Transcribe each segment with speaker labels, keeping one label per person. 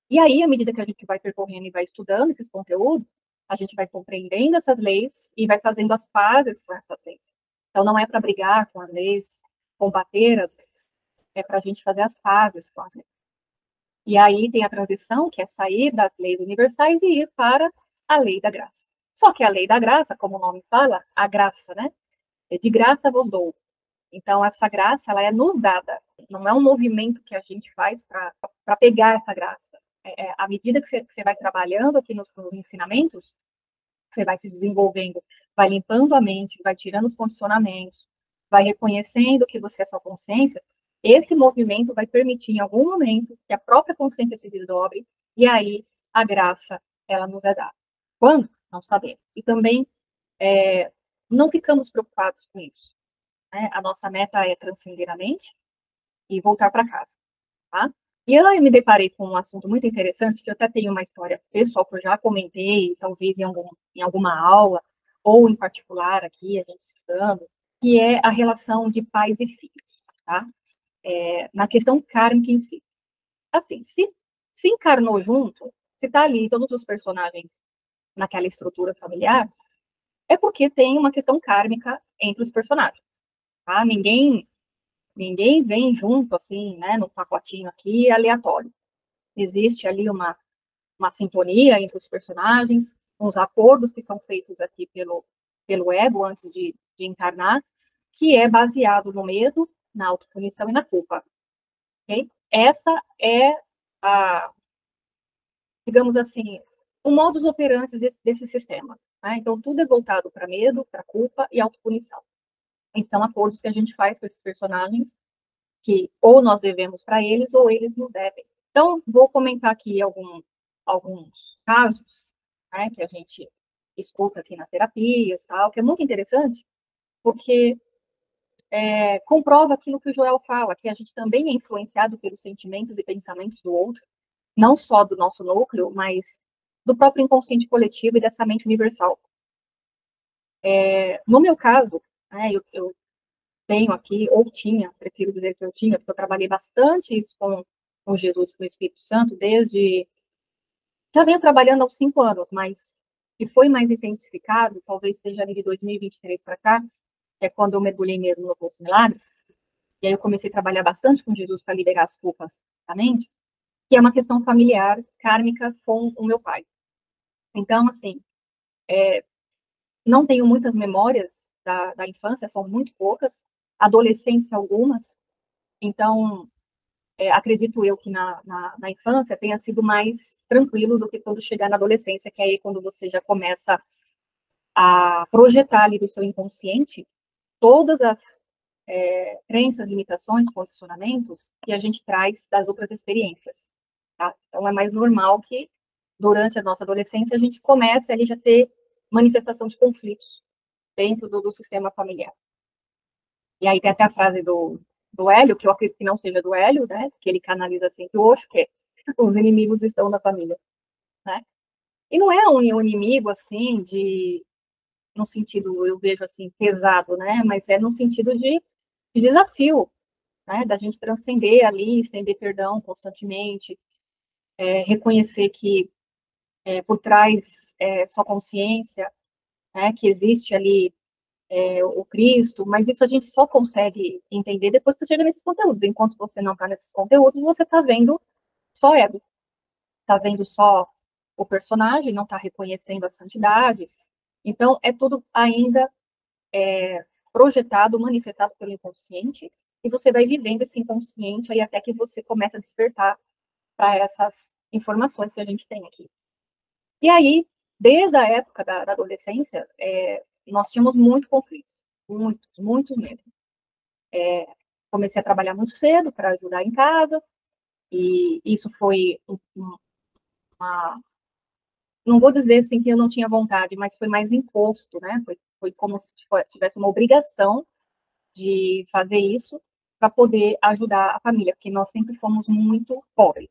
Speaker 1: E aí, à medida que a gente vai percorrendo e vai estudando esses conteúdos, a gente vai compreendendo essas leis e vai fazendo as pazes com essas leis. Então, não é para brigar com as leis, combater as leis, é para a gente fazer as pazes com as leis. E aí tem a transição, que é sair das leis universais e ir para a lei da graça. Só que a lei da graça, como o nome fala, a graça, né? É de graça vos dou. Então, essa graça, ela é nos dada. Não é um movimento que a gente faz para pegar essa graça. À medida que você vai trabalhando aqui nos ensinamentos, você vai se desenvolvendo, vai limpando a mente, vai tirando os condicionamentos, vai reconhecendo que você é sua consciência, esse movimento vai permitir, em algum momento, que a própria consciência se desdobre, e aí a graça, ela nos é dada. Quando? Não sabemos. E também não ficamos preocupados com isso. Né? A nossa meta é transcender a mente e voltar para casa. Tá? E eu me deparei com um assunto muito interessante, que eu até tenho uma história pessoal que eu já comentei, talvez em alguma aula, ou em particular aqui, a gente estudando, que é a relação de pais e filhos, tá? Na questão kármica em si. Assim, se encarnou junto, se tá ali todos os personagens naquela estrutura familiar, é porque tem uma questão kármica entre os personagens, tá? Ninguém vem junto, assim, né, no pacotinho aqui, aleatório. Existe ali uma sintonia entre os personagens, uns acordos que são feitos aqui pelo ego antes de encarnar, que é baseado no medo, na autopunição e na culpa. Okay? Essa é a, digamos assim, o modus operandi desse sistema. Tá? Então, tudo é voltado para medo, para culpa e autopunição. E são acordos que a gente faz com esses personagens que ou nós devemos para eles ou eles nos devem. Então, vou comentar aqui alguns casos, né, que a gente escuta aqui nas terapias, tal, que é muito interessante, porque comprova aquilo que o Joel fala, que a gente também é influenciado pelos sentimentos e pensamentos do outro, não só do nosso núcleo, mas do próprio inconsciente coletivo e dessa mente universal. No meu caso, né, eu tenho aqui, ou tinha, prefiro dizer que eu tinha, porque eu trabalhei bastante isso com Jesus, com o Espírito Santo, desde. Já venho trabalhando há uns 5 anos, mas que foi mais intensificado, talvez seja ali de 2023 para cá, que é quando eu mergulhei mesmo no curso Milagres, e aí eu comecei a trabalhar bastante com Jesus para liberar as culpas da mente, que é uma questão familiar, kármica, com o meu pai. Então, assim, não tenho muitas memórias da infância, são muito poucas, adolescência algumas, então acredito eu que na infância tenha sido mais tranquilo do que quando chegar na adolescência, que é aí quando você já começa a projetar ali do seu inconsciente todas as crenças, limitações, condicionamentos que a gente traz das outras experiências. Tá? Então, é mais normal que durante a nossa adolescência a gente comece ali já ter manifestação de conflitos dentro do sistema familiar. E aí tem até a frase do Hélio, que eu acredito que não seja do Hélio, né? Que ele canaliza sempre o Osho, que é os inimigos estão na família, né? E não é um inimigo, assim, no sentido, eu vejo assim, pesado, né? Mas é no sentido de desafio, né? Da gente transcender ali, estender perdão constantemente, reconhecer que por trás sua consciência, né? Que existe ali o Cristo, mas isso a gente só consegue entender depois que você chega nesses conteúdos. Enquanto você não está nesses conteúdos, você está vendo só ego, está vendo só o personagem, não está reconhecendo a santidade. Então, é tudo ainda projetado, manifestado pelo inconsciente, e você vai vivendo esse inconsciente aí até que você começa a despertar para essas informações que a gente tem aqui. E aí, desde a época da adolescência, nós tínhamos muito conflito, muitos mesmo. Comecei a trabalhar muito cedo para ajudar em casa, e isso foi uma. Não vou dizer assim que eu não tinha vontade, mas foi mais imposto, né? Foi como se tivesse uma obrigação de fazer isso para poder ajudar a família, porque nós sempre fomos muito pobres.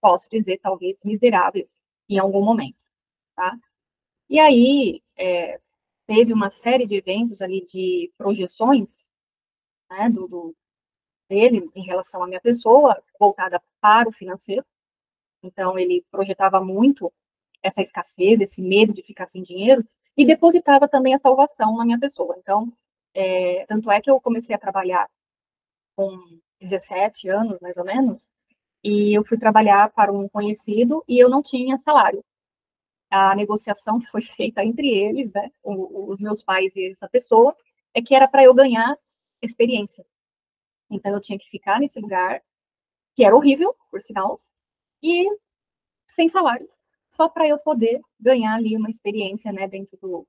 Speaker 1: Posso dizer, talvez, miseráveis em algum momento, tá? E aí, teve uma série de eventos ali de projeções, né, dele em relação à minha pessoa, voltada para o financeiro, Então, ele projetava muito essa escassez, esse medo de ficar sem dinheiro, e depositava também a salvação na minha pessoa. Então, tanto é que eu comecei a trabalhar com 17 anos, mais ou menos, e eu fui trabalhar para um conhecido e eu não tinha salário. A negociação que foi feita entre eles, né, os meus pais e essa pessoa, é que era para eu ganhar experiência. Então, eu tinha que ficar nesse lugar, que era horrível, por sinal, e sem salário, só para eu poder ganhar ali uma experiência, né, dentro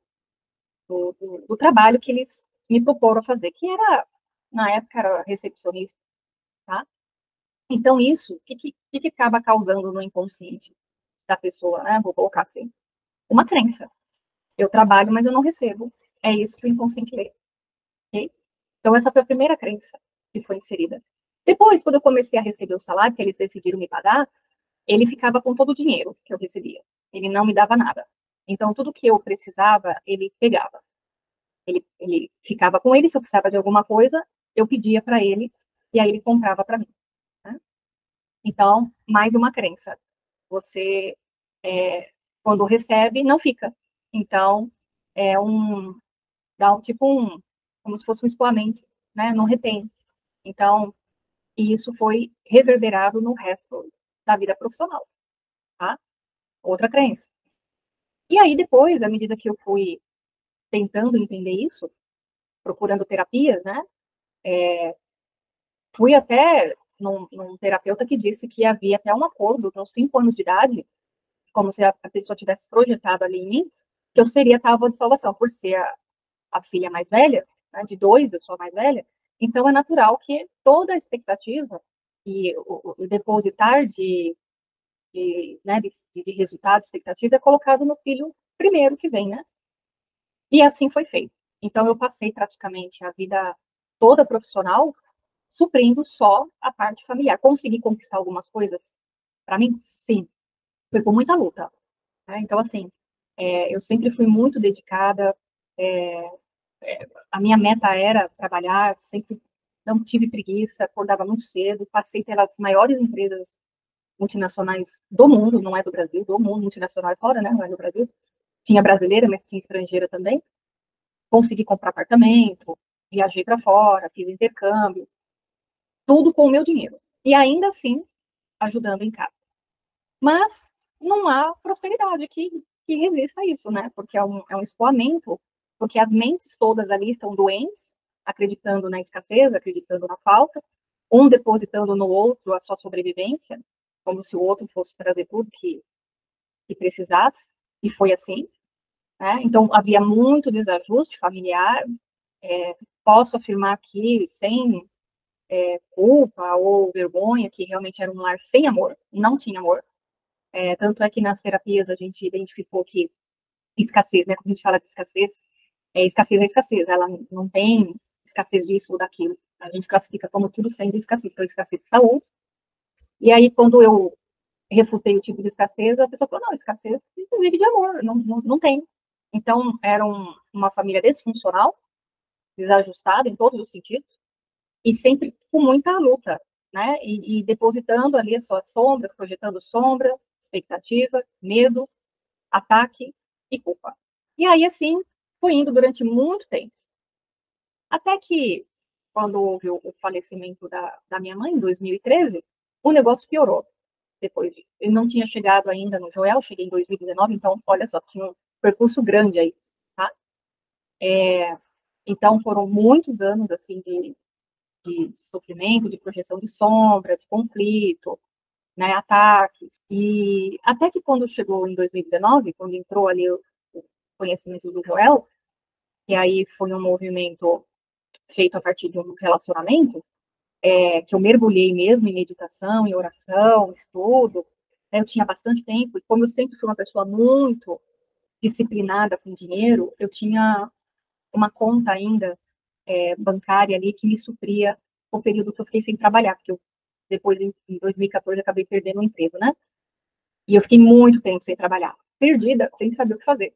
Speaker 1: do trabalho que eles me proporam a fazer, que era, na época, era recepcionista, tá? Então, isso, o que acaba causando no inconsciente da pessoa, né? Vou colocar assim, uma crença. Eu trabalho, mas eu não recebo. É isso que o inconsciente lê, ok? Então, essa foi a primeira crença que foi inserida. Depois, quando eu comecei a receber o salário, que eles decidiram me pagar, ele ficava com todo o dinheiro que eu recebia. Ele não me dava nada. Então, tudo que eu precisava, ele pegava. Ele ficava com ele, se eu precisava de alguma coisa, eu pedia para ele, e aí ele comprava para mim. Né? Então, mais uma crença. Você, quando recebe, não fica. Então, é dá como se fosse um escoamento, né? Não retém. Então, isso foi reverberado no resto da vida profissional, tá? Outra crença. E aí, depois, à medida que eu fui tentando entender isso, procurando terapias, né? Fui até num terapeuta que disse que havia até um acordo, aos 5 anos de idade, como se a pessoa tivesse projetado ali em mim, que eu seria a tábua de salvação, por ser a filha mais velha, né, de 2, eu sou a mais velha, então é natural que toda a expectativa e o depositar né, de resultado, expectativa, é colocado no filho primeiro que vem, né? E assim foi feito. Então, eu passei praticamente a vida toda profissional suprindo só a parte familiar. Consegui conquistar algumas coisas para mim? Sim. Foi com muita luta. Né? Então, assim, eu sempre fui muito dedicada. É, a minha meta era trabalhar, sempre não tive preguiça, acordava muito cedo, passei pelas maiores empresas multinacionais do mundo, não é do Brasil, do mundo, multinacional é fora, né? Não é do Brasil. Tinha brasileira, mas tinha estrangeira também. Consegui comprar apartamento, viajei para fora, fiz intercâmbio, tudo com o meu dinheiro. E ainda assim, ajudando em casa. Mas não há prosperidade que resista a isso, né? Porque é um escoamento, porque as mentes todas ali estão doentes, acreditando na escassez, acreditando na falta, um depositando no outro a sua sobrevivência, como se o outro fosse trazer tudo que precisasse, e foi assim. Né? Então, havia muito desajuste familiar. Posso afirmar aqui, sem culpa ou vergonha, que realmente era um lar sem amor, não tinha amor. Tanto é que nas terapias a gente identificou que escassez, né? Quando a gente fala de escassez, escassez é escassez, ela não tem escassez disso ou daquilo. A gente classifica como tudo sendo escassez. Então, escassez de saúde. E aí, quando eu refutei o tipo de escassez, a pessoa falou, não, escassez vive de amor, não tem. Então, era uma família disfuncional, desajustada em todos os sentidos, e sempre com muita luta, né? E depositando ali as suas sombras, projetando sombra, expectativa, medo, ataque e culpa. E aí, assim, foi indo durante muito tempo. Até que, quando houve o falecimento da minha mãe, em 2013, o negócio piorou depois disso. Eu não tinha chegado ainda no Joel, cheguei em 2019, então, olha só, tinha um percurso grande aí, tá? Então, foram muitos anos, assim, de sofrimento, de projeção de sombra, de conflito, né, ataques. E até que quando chegou em 2019, quando entrou ali o conhecimento do Joel, e aí foi um movimento feito a partir de um relacionamento, que eu mergulhei mesmo em meditação, em oração, estudo, né, eu tinha bastante tempo, e como eu sempre fui uma pessoa muito disciplinada com dinheiro, eu tinha uma conta ainda bancária ali que me supria o período que eu fiquei sem trabalhar, porque eu, depois, em 2014, acabei perdendo o emprego, né? E eu fiquei muito tempo sem trabalhar, perdida, sem saber o que fazer,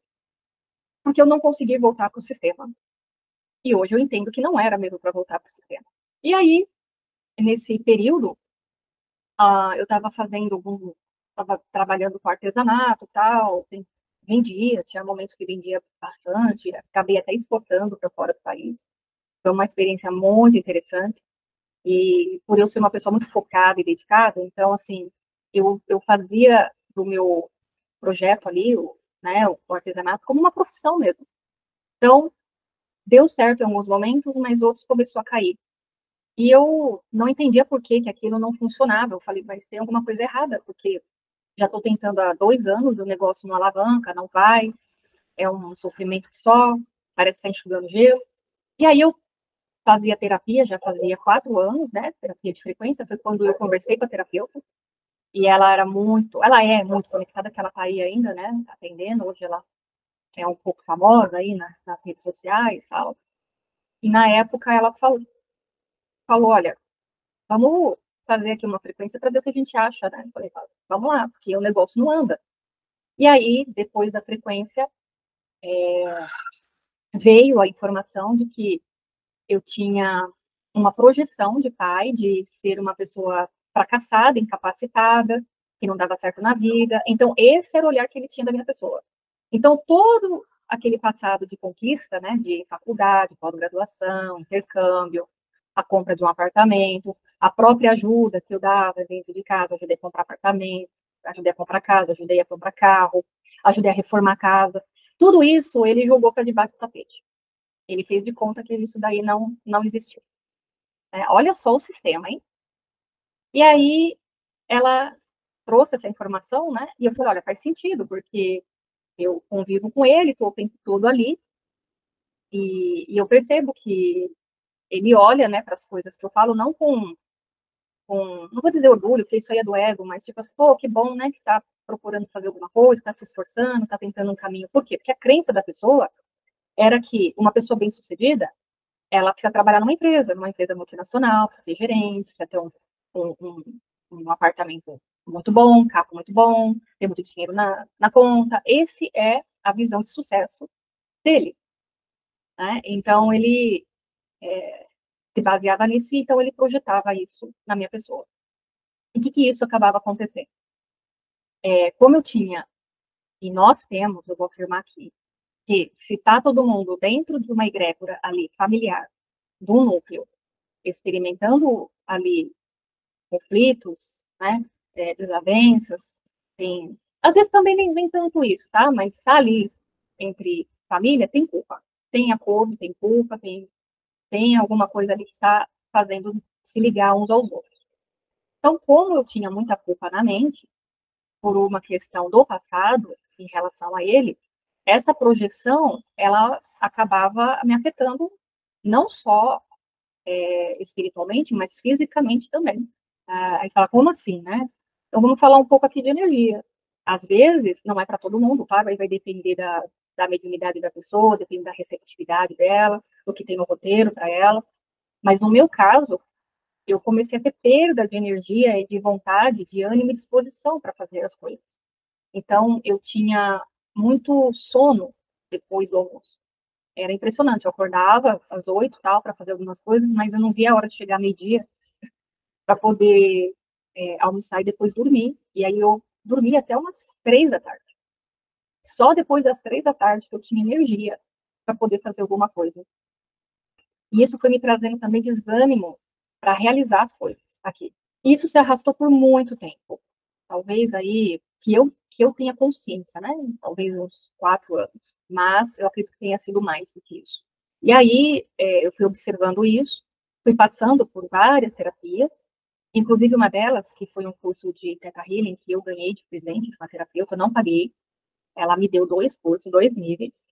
Speaker 1: porque eu não consegui voltar para o sistema. E hoje eu entendo que não era mesmo para voltar para o sistema. E aí, nesse período, eu estava fazendo estava trabalhando com artesanato e tal, vendia, tinha momentos que vendia bastante, acabei até exportando para fora do país. Foi uma experiência muito interessante. E por eu ser uma pessoa muito focada e dedicada, então, assim, eu fazia do meu projeto ali, o artesanato, como uma profissão mesmo. Então, deu certo em alguns momentos, mas outros começou a cair. E eu não entendia por que aquilo não funcionava. Eu falei, mas tem alguma coisa errada, porque já estou tentando há 2 anos, o negócio não alavanca, não vai, é um sofrimento só, parece que está enxugando gelo. E aí eu fazia terapia, já fazia 4 anos, né? Terapia de frequência, foi quando eu conversei com a terapeuta, e ela é muito conectada, que ela está aí ainda, né? Atendendo, hoje ela é um pouco famosa aí nas redes sociais e tal. E na época ela falou, olha, vamos fazer aqui uma frequência para ver o que a gente acha, né? Eu falei, vamos lá, porque o negócio não anda. E aí, depois da frequência, veio a informação de que eu tinha uma projeção de pai, de ser uma pessoa fracassada, incapacitada, que não dava certo na vida. Então, esse era o olhar que ele tinha da minha pessoa. Então, todo aquele passado de conquista, né, de faculdade, pós-graduação, intercâmbio, a compra de um apartamento, a própria ajuda que eu dava dentro de casa, ajudei a comprar apartamento, ajudei a comprar casa, ajudei a comprar carro, ajudei a reformar a casa. Tudo isso ele jogou para debaixo do tapete. Ele fez de conta que isso daí não existiu. Olha só o sistema, hein? E aí ela trouxe essa informação, né? E eu falei, olha, faz sentido, porque eu convivo com ele, estou o tempo todo ali, e eu percebo que ele olha, né, para as coisas que eu falo, não não vou dizer orgulho, porque isso aí é do ego, mas tipo assim, pô, que bom, né, que está procurando fazer alguma coisa, está se esforçando, está tentando um caminho. Por quê? Porque a crença da pessoa era que uma pessoa bem-sucedida, ela precisa trabalhar numa empresa multinacional, precisa ser gerente, precisa ter um, um, um apartamento muito bom, um carro muito bom, ter muito dinheiro na conta. Esse é a visão de sucesso dele, né? Então, ele se baseava nisso e então ele projetava isso na minha pessoa. E o que isso acabava acontecendo? Como eu tinha, e nós temos, eu vou afirmar aqui, que se está todo mundo dentro de uma egrégora ali, familiar, de um núcleo, experimentando ali conflitos, né, desavenças, às vezes também nem tanto isso, tá? Mas está ali entre família, tem culpa. Tem acordo, tem culpa, tem alguma coisa ali que está fazendo se ligar uns aos outros. Então, como eu tinha muita culpa na mente, por uma questão do passado em relação a ele, essa projeção, ela acabava me afetando não só espiritualmente, mas fisicamente também. Aí você fala, como assim, né? Então vamos falar um pouco aqui de energia. Às vezes, não é para todo mundo, claro, aí vai depender da mediunidade da pessoa, depende da receptividade dela, do que tem no roteiro para ela. Mas no meu caso, eu comecei a ter perda de energia e de vontade, de ânimo e disposição para fazer as coisas. Então, eu tinha muito sono depois do almoço. Era impressionante, eu acordava às 8 tal para fazer algumas coisas, mas eu não via a hora de chegar meio-dia para poder almoçar e depois dormir. E aí eu dormia até umas 3 da tarde. Só depois das 3 da tarde que eu tinha energia para poder fazer alguma coisa. E isso foi me trazendo também desânimo para realizar as coisas aqui. Isso se arrastou por muito tempo. Talvez aí que eu tenha consciência, né? Talvez uns 4 anos. Mas eu acredito que tenha sido mais do que isso. E aí eu fui observando isso, fui passando por várias terapias, inclusive uma delas, que foi um curso de Theta Healing, que eu ganhei de presente de uma terapeuta, não paguei. Ela me deu 2 cursos, 2 níveis.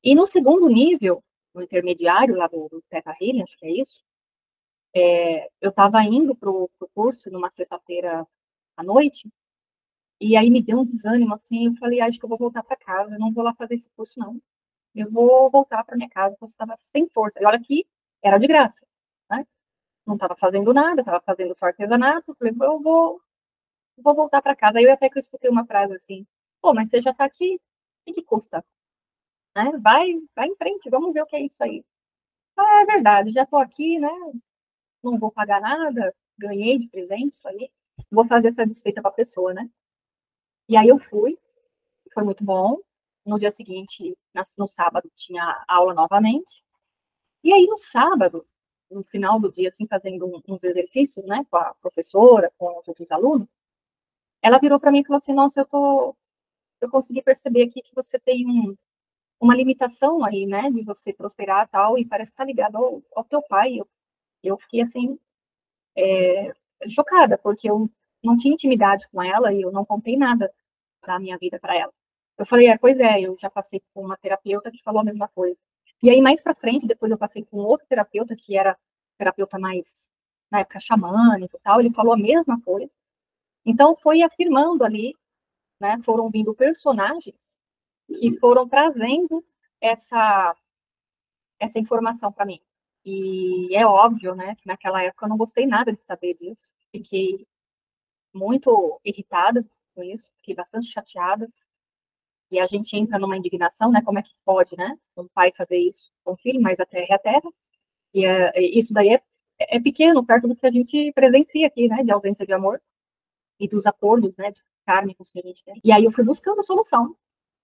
Speaker 1: E no segundo nível, no intermediário lá do Theta Healing, acho que é isso, eu estava indo para o curso numa sexta-feira à noite, e aí me deu um desânimo, assim, eu falei, acho que eu vou voltar para casa, eu não vou lá fazer esse curso, não. Eu vou voltar para minha casa, porque eu estava sem força. E olha que era de graça, né? Não estava fazendo nada, estava fazendo só artesanato, falei, eu vou voltar para casa. Aí eu até que eu escutei uma frase assim, pô, mas você já está aqui, o que custa? Né? Vai em frente, vamos ver o que é isso aí. Ah, é verdade, já estou aqui, né? Não vou pagar nada, ganhei de presente isso aí. Vou fazer essa desfeita para a pessoa, né? E aí eu fui, foi muito bom. No dia seguinte, no sábado, tinha aula novamente. E aí, no sábado, no final do dia, assim, fazendo uns exercícios, né, com a professora, com os outros alunos, ela virou para mim e falou assim: Nossa, eu consegui perceber aqui que você tem uma limitação aí, né, de você prosperar e tal, e parece que tá ligado ao teu pai. Eu fiquei assim, chocada, porque eu não tinha intimidade com ela e eu não contei nada da minha vida para ela. Eu falei, pois é, eu já passei com uma terapeuta que falou a mesma coisa. E aí, mais para frente, depois eu passei com outro terapeuta, que era terapeuta mais, na época, xamânico e tal, ele falou a mesma coisa. Então, foi afirmando ali, né, foram vindo personagens que foram trazendo essa, essa informação para mim. E é óbvio, né, que naquela época eu não gostei nada de saber disso. Fiquei muito irritada com isso, fiquei bastante chateada. E a gente entra numa indignação, né? Como é que pode, né? Um pai fazer isso com o filho, mas a terra é a terra. E isso daí é pequeno, perto do que a gente presencia aqui, né? De ausência de amor e dos acordos, né? Kármicos que a gente tem. E aí eu fui buscando a solução.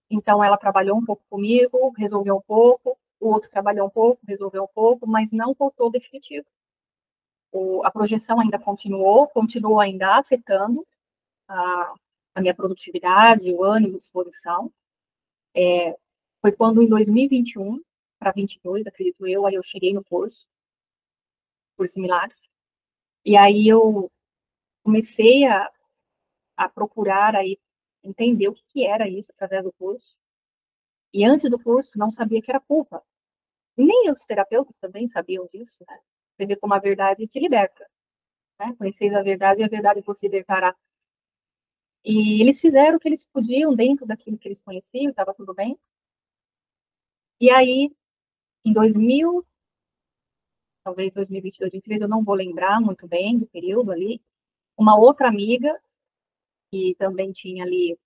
Speaker 1: Então ela trabalhou um pouco comigo, resolveu um pouco, o outro trabalhou um pouco, resolveu um pouco, mas não voltou definitivo. A projeção ainda continuou ainda afetando a, a minha produtividade, o ânimo, a disposição. Foi quando, em 2021 para 22, acredito eu, aí eu cheguei no curso Milagres, e aí eu comecei a procurar aí entender o que era isso através do curso. E antes do curso, não sabia que era culpa. Nem os terapeutas também sabiam disso, né? Você vê como a verdade te liberta, né? Conheceis a verdade e a verdade vos libertará. E eles fizeram o que eles podiam dentro daquilo que eles conheciam, estava tudo bem. E aí, em 2000, talvez 2022, 2023, eu não vou lembrar muito bem do período ali, uma outra amiga, que também tinha ali,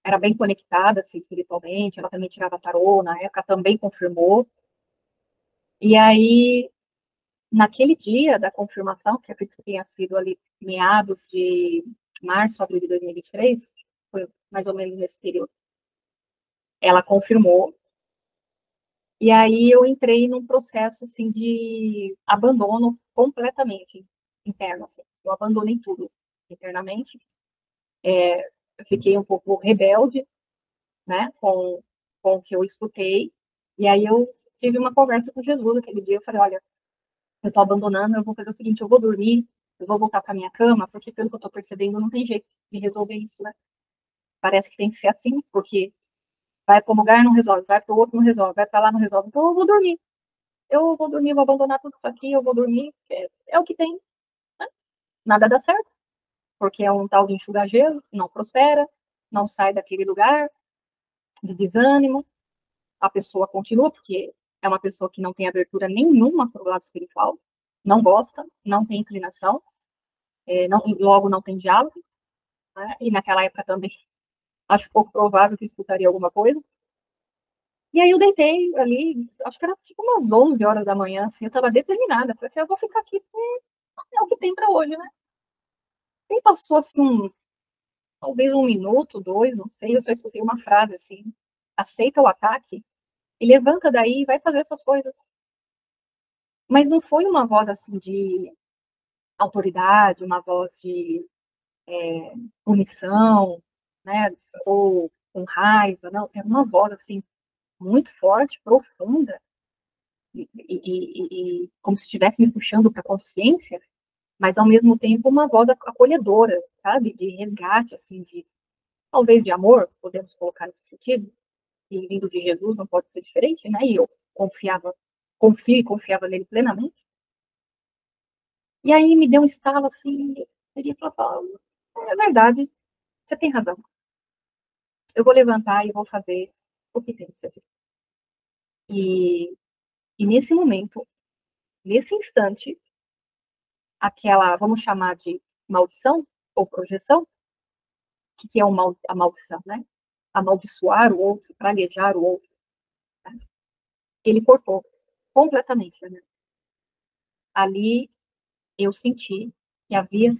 Speaker 1: era bem conectada assim, espiritualmente, ela também tirava tarô na época, também confirmou. E aí, naquele dia da confirmação, que acredito que tenha sido ali meados de março, abril de 2023, foi mais ou menos nesse período, ela confirmou. E aí eu entrei num processo assim de abandono completamente interno, assim. Eu abandonei tudo internamente. Eu fiquei um pouco rebelde, né, com o que eu escutei. E aí eu tive uma conversa com Jesus aquele dia. Eu falei, olha, eu tô abandonando, eu vou fazer o seguinte, eu vou dormir, eu vou voltar para minha cama, porque pelo que eu tô percebendo, não tem jeito de resolver isso, né? Parece que tem que ser assim, porque vai para um lugar, não resolve, vai para o outro, não resolve, vai para lá, não resolve. Então eu vou dormir. Eu vou dormir, vou abandonar tudo isso aqui, eu vou dormir. É o que tem, né? Nada dá certo, porque é um tal de enxugar gelo, não prospera, não sai daquele lugar de desânimo, a pessoa continua, porque é uma pessoa que não tem abertura nenhuma para o lado espiritual, não gosta, não tem inclinação, logo não tem diálogo, né? E naquela época também acho pouco provável que escutaria alguma coisa. E aí eu deitei ali, acho que era tipo umas 11 horas da manhã, assim, eu estava determinada, falei assim, eu vou ficar aqui, porque é o que tem para hoje, né? E passou assim, talvez um minuto, dois, não sei, eu só escutei uma frase assim, aceita o ataque e levanta daí e vai fazer suas coisas. Mas não foi uma voz assim de autoridade, uma voz de punição, né, ou com raiva, não, é uma voz assim muito forte, profunda, e como se estivesse me puxando para a consciência, mas ao mesmo tempo uma voz acolhedora, sabe, de resgate, assim, de talvez de amor, podemos colocar nesse sentido, e vindo de Jesus não pode ser diferente, né? E eu confio e confiava nele plenamente. E aí me deu um estalo assim, ele falou, é verdade, você tem razão. Eu vou levantar e vou fazer o que tem que ser feito. E, e nesse momento, nesse instante, aquela, vamos chamar de maldição ou projeção, que é a maldição, né? Amaldiçoar o outro, praguejar o outro, né? Ele cortou completamente, né? Ali eu senti que havia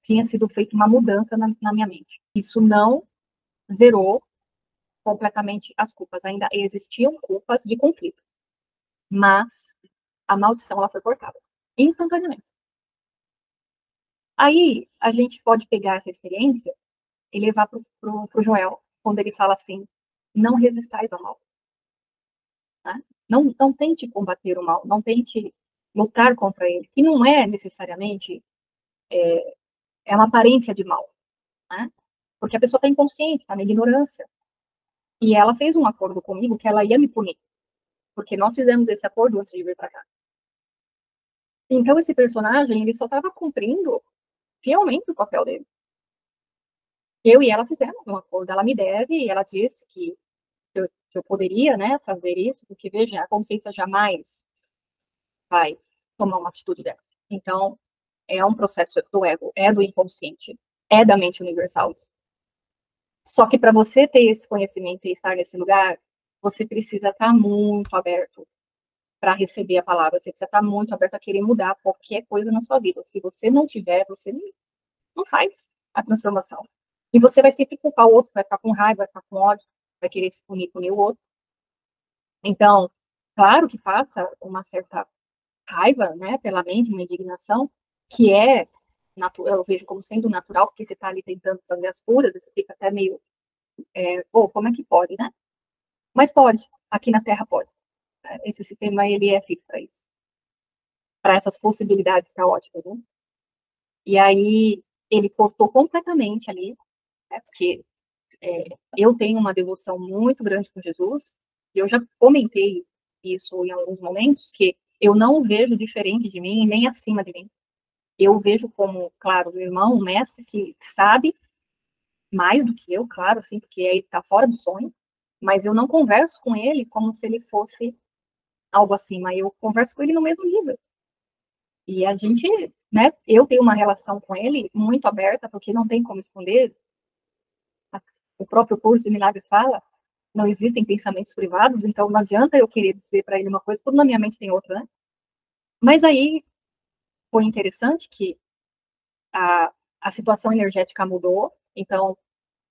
Speaker 1: tinha sido feita uma mudança na minha mente. Isso não zerou completamente as culpas. Ainda existiam culpas de conflito. Mas a maldição ela foi cortada instantaneamente. Aí a gente pode pegar essa experiência e levar para o Joel, quando ele fala assim: não resistais ao mal. Né? Não tente combater o mal, não tente lutar contra ele, que não é necessariamente uma aparência de mal. Né? Porque a pessoa está inconsciente, está na ignorância. E ela fez um acordo comigo que ela ia me punir. Porque nós fizemos esse acordo antes de vir para cá. Então, esse personagem, ele só estava cumprindo fielmente o papel dele. Eu e ela fizemos um acordo. Ela me deve e ela disse que eu poderia, né, fazer isso, porque, veja, a consciência jamais vai tomar uma atitude dessa. Então, é um processo do ego, é do inconsciente, é da mente universal. Só que para você ter esse conhecimento e estar nesse lugar, você precisa estar muito aberto para receber a palavra. Você precisa estar muito aberto a querer mudar qualquer coisa na sua vida. Se você não tiver, você não faz a transformação. E você vai sempre culpar o outro, vai ficar com raiva, vai ficar com ódio, vai querer se punir o outro. Então, claro que passa uma certa raiva, né, pela mente, uma indignação, que é, eu vejo como sendo natural, porque você está ali tentando fazer as curas, você fica até meio, pô, como é que pode, né? Mas pode, aqui na Terra pode. Esse sistema, ele é feito para isso, para essas possibilidades caóticas, né? E aí, ele cortou completamente ali, né, porque eu tenho uma devoção muito grande com Jesus, e eu já comentei isso em alguns momentos, que eu não o vejo diferente de mim, nem acima de mim. Eu vejo como, claro, um irmão, um mestre que sabe mais do que eu, claro, assim, porque ele está fora do sonho, mas eu não converso com ele como se ele fosse algo acima, eu converso com ele no mesmo nível. E a gente, né, eu tenho uma relação com ele muito aberta, porque não tem como esconder. O próprio curso de Milagres fala, não existem pensamentos privados, então não adianta eu querer dizer para ele uma coisa, quando na minha mente tem outra, né? Mas aí foi interessante que a situação energética mudou, então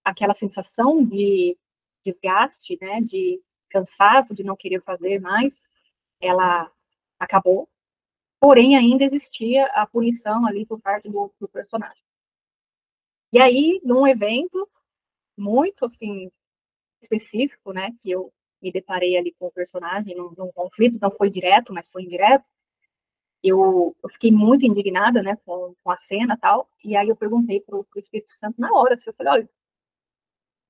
Speaker 1: aquela sensação de desgaste, né, de cansaço, de não querer fazer mais, ela acabou, porém ainda existia a punição ali por parte do personagem. E aí, num evento muito, assim, específico, né, que eu me deparei ali com o personagem, num conflito, não foi direto, mas foi indireto, eu fiquei muito indignada, né, com a cena e tal, e aí eu perguntei pro Espírito Santo na hora, assim, eu falei, olha,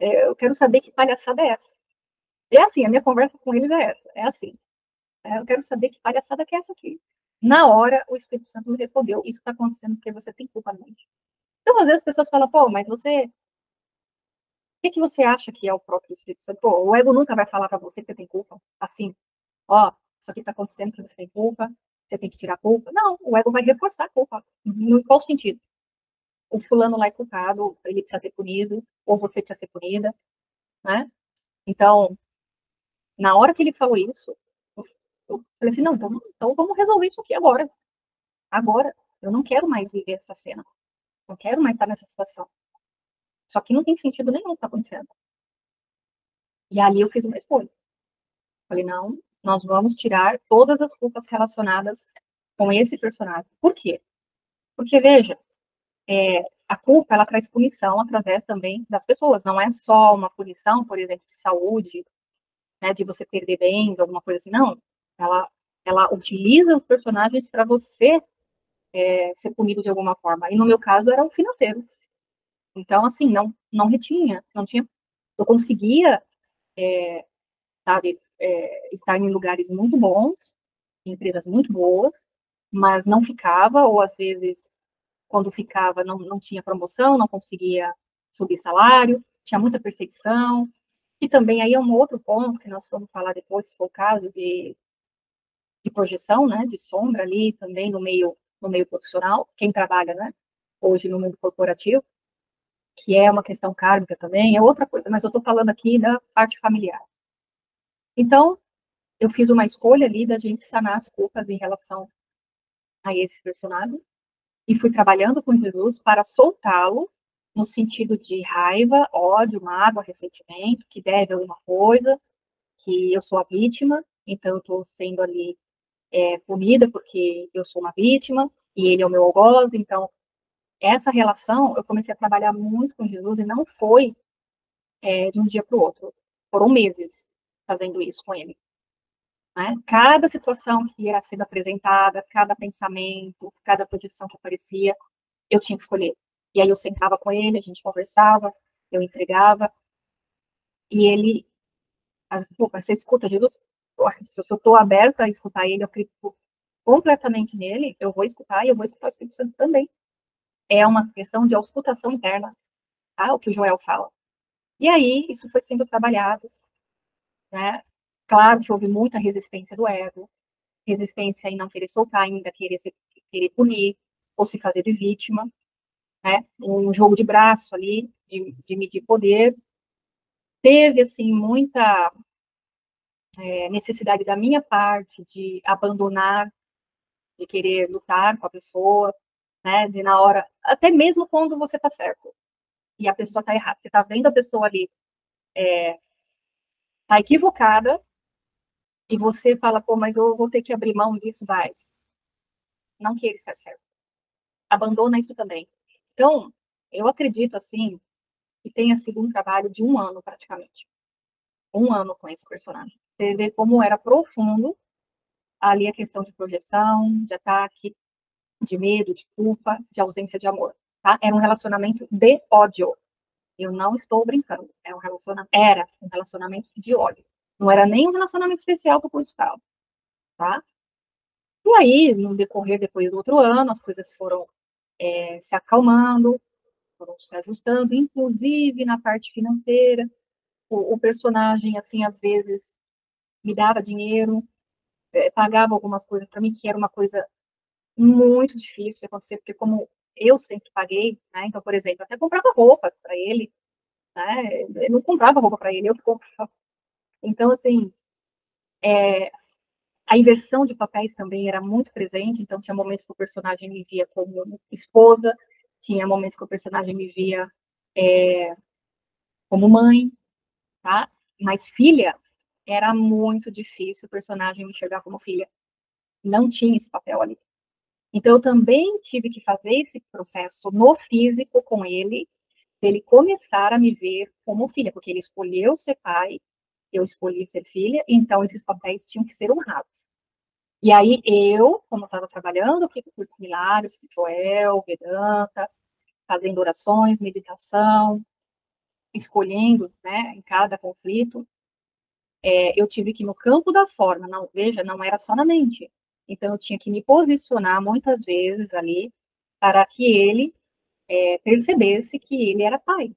Speaker 1: eu quero saber que palhaçada é essa. É assim, a minha conversa com eles é essa, é assim. Eu quero saber que palhaçada que é essa aqui. Na hora, o Espírito Santo me respondeu, isso está acontecendo porque você tem culpa na mente. Então, às vezes, as pessoas falam, pô, mas você... O que você acha que é o próprio Espírito Santo? Pô, o ego nunca vai falar para você que você tem culpa. Assim, ó, isso aqui está acontecendo porque você tem culpa, você tem que tirar a culpa. Não, o ego vai reforçar a culpa. No qual sentido? O fulano lá é culpado, ele precisa ser punido, ou você precisa ser punida, né? Então, na hora que ele falou isso, eu falei assim, não, então vamos resolver isso aqui agora. Agora. Eu não quero mais viver essa cena. Não quero mais estar nessa situação. Só que não tem sentido nenhum o que está acontecendo. E ali eu fiz uma escolha. Falei, não, nós vamos tirar todas as culpas relacionadas com esse personagem. Por quê? Porque, veja, a culpa, ela traz punição através também das pessoas. Não é só uma punição, por exemplo, de saúde, né, de você perder bens, alguma coisa assim. Não. Ela utiliza os personagens para você ser punido de alguma forma. E no meu caso era o financeiro. Então, assim, não retinha, não tinha. Eu conseguia, sabe, estar em lugares muito bons, em empresas muito boas, mas não ficava, ou às vezes, quando ficava, não tinha promoção, não conseguia subir salário, tinha muita perseguição. E também aí é um outro ponto que nós vamos falar depois, se for o caso, de projeção, né, de sombra ali também no meio profissional, quem trabalha, né, hoje no mundo corporativo, que é uma questão kármica também, é outra coisa, mas eu estou falando aqui da parte familiar. Então, eu fiz uma escolha ali da gente sanar as culpas em relação a esse personagem, e fui trabalhando com Jesus para soltá-lo no sentido de raiva, ódio, mágoa, ressentimento, que deve alguma coisa, que eu sou a vítima, então eu estou sendo ali punida porque eu sou uma vítima e ele é o meu algoz. Então, essa relação eu comecei a trabalhar muito com Jesus e não foi de um dia para o outro. Foram meses fazendo isso com ele. Né? Cada situação que era sendo apresentada, cada pensamento, cada projeção que aparecia, eu tinha que escolher. E aí eu sentava com ele, a gente conversava, eu entregava, e ele, pô, você escuta Jesus? Se eu estou aberta a escutar ele, eu acredito completamente nele, eu vou escutar e eu vou escutar o Espírito Santo também. É uma questão de auscultação interna, tá? O que o Joel fala. E aí, isso foi sendo trabalhado, né? Claro que houve muita resistência do ego, resistência em não querer soltar, ainda querer punir, ou se fazer de vítima, né? Um jogo de braço ali, de medir poder. Teve, assim, muita necessidade da minha parte de abandonar, de querer lutar com a pessoa, né? De na hora, até mesmo quando você tá certo e a pessoa tá errada. Você tá vendo a pessoa ali tá equivocada e você fala, pô, mas eu vou ter que abrir mão disso, vai. Não queira estar certo. Abandona isso também. Então, eu acredito, assim, que tenha sido um trabalho de um ano, praticamente. Um ano com esse personagem. Você vê como era profundo ali a questão de projeção, de ataque, de medo, de culpa, de ausência de amor. Tá? Era um relacionamento de ódio. Eu não estou brincando. Era um relacionamento de ódio. Não era nem um relacionamento especial que eu buscava. Tá? E aí, no decorrer depois do outro ano, as coisas foram se acalmando, foram se ajustando, inclusive na parte financeira. O personagem, assim, às vezes me dava dinheiro, pagava algumas coisas para mim, que era uma coisa muito difícil de acontecer, porque como eu sempre paguei, né? Então, por exemplo, até comprava roupas para ele, né? Eu não comprava roupa para ele, eu que comprava. Então, assim, a inversão de papéis também era muito presente, então tinha momentos que o personagem me via como esposa, tinha momentos que o personagem me via como mãe, tá? Mas filha, era muito difícil o personagem me enxergar como filha. Não tinha esse papel ali. Então, eu também tive que fazer esse processo no físico com ele, ele começar a me ver como filha, porque ele escolheu ser pai, eu escolhi ser filha, então esses papéis tinham que ser honrados. E aí eu, como estava trabalhando aqui com cursos similares, com Joel, Vedanta, fazendo orações, meditação, escolhendo, né, em cada conflito, eu tive que ir no campo da forma, não, veja, não era só na mente. Então eu tinha que me posicionar muitas vezes ali para que ele percebesse que ele era pai,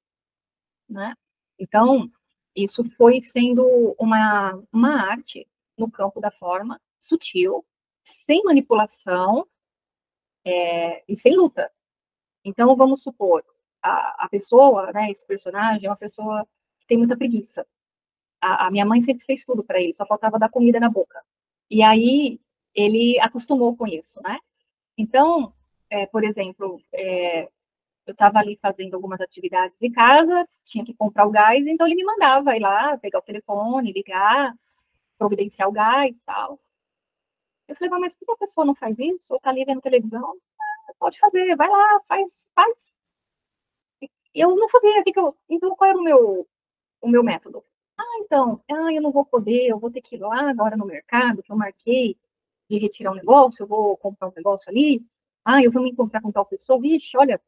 Speaker 1: né? Então, isso foi sendo uma arte no campo da forma, sutil, sem manipulação e sem luta. Então, vamos supor, a pessoa, né, esse personagem é uma pessoa que tem muita preguiça. A minha mãe sempre fez tudo para ele, só faltava dar comida na boca. E aí, ele acostumou com isso, né? Então, por exemplo, eu estava ali fazendo algumas atividades de casa, tinha que comprar o gás, então ele me mandava ir lá, pegar o telefone, ligar, providenciar o gás e tal. Eu falei, mas por que a pessoa não faz isso? Ou tá ali vendo televisão? Pode fazer, vai lá, faz. Eu não fazia, então qual era o meu método? Então, eu não vou poder, eu vou ter que ir lá agora no mercado, que eu marquei de retirar um negócio, eu vou comprar um negócio ali, eu vou me encontrar com tal pessoa, vixe, olha,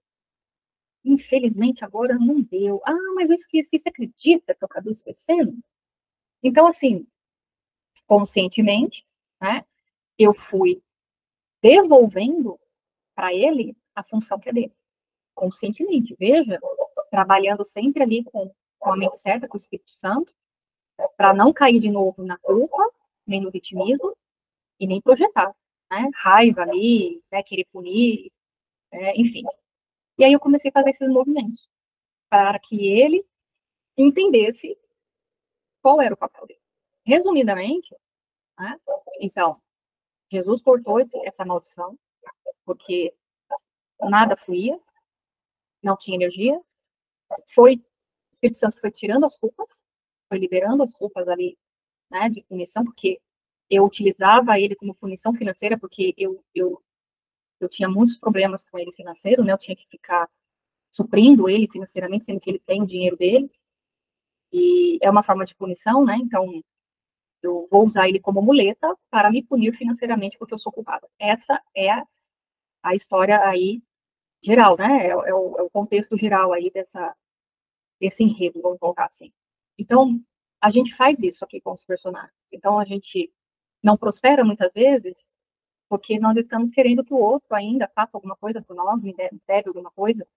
Speaker 1: infelizmente agora não deu. Mas eu esqueci, você acredita que eu acabei esquecendo? Então, assim, conscientemente, né, eu fui devolvendo para ele a função que é dele. Conscientemente, veja, trabalhando sempre ali com a mente certa, com o Espírito Santo, para não cair de novo na culpa, nem no vitimismo, e nem projetar, né, raiva ali, né, querer punir, enfim. E aí eu comecei a fazer esses movimentos, para que ele entendesse qual era o papel dele. Resumidamente, né? Então, Jesus cortou essa maldição, porque nada fluía, não tinha energia. O Espírito Santo foi tirando as culpas, foi liberando as culpas ali, né, de punição, porque eu utilizava ele como punição financeira, porque eu tinha muitos problemas com ele financeiro, né, eu tinha que ficar suprindo ele financeiramente, sendo que ele tem o dinheiro dele, e é uma forma de punição, né, então eu vou usar ele como muleta para me punir financeiramente porque eu sou culpada. Essa é a história aí geral, né, é o contexto geral aí desse enredo, vamos colocar assim. Então, a gente faz isso aqui com os personagens. Então, a gente não prospera muitas vezes porque nós estamos querendo que o outro ainda faça alguma coisa por nós, me deve alguma coisa,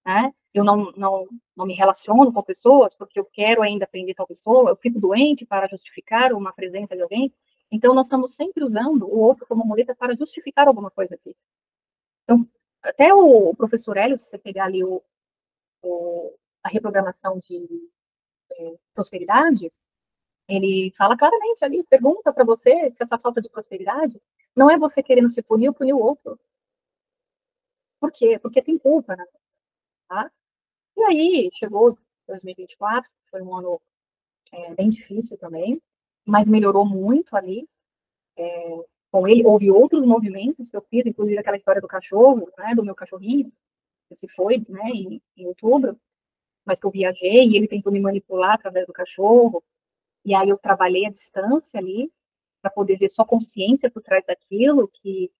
Speaker 1: né? Eu não me relaciono com pessoas porque eu quero ainda aprender tal pessoa, eu fico doente para justificar uma presença de alguém. Então, nós estamos sempre usando o outro como muleta para justificar alguma coisa aqui. Então, até o professor Hélio, se você pegar ali a reprogramação de prosperidade, ele fala claramente ali, pergunta para você se essa falta de prosperidade não é você querendo se punir ou punir o outro. Por quê? Porque tem culpa, né? Tá? E aí, chegou 2024, foi um ano bem difícil também, mas melhorou muito ali. Com ele, houve outros movimentos que eu fiz, inclusive aquela história do cachorro, né, do meu cachorrinho, que se foi, né, em outubro, mas que eu viajei e ele tentou me manipular através do cachorro. E aí eu trabalhei à distância ali, para poder ver só consciência por trás daquilo, que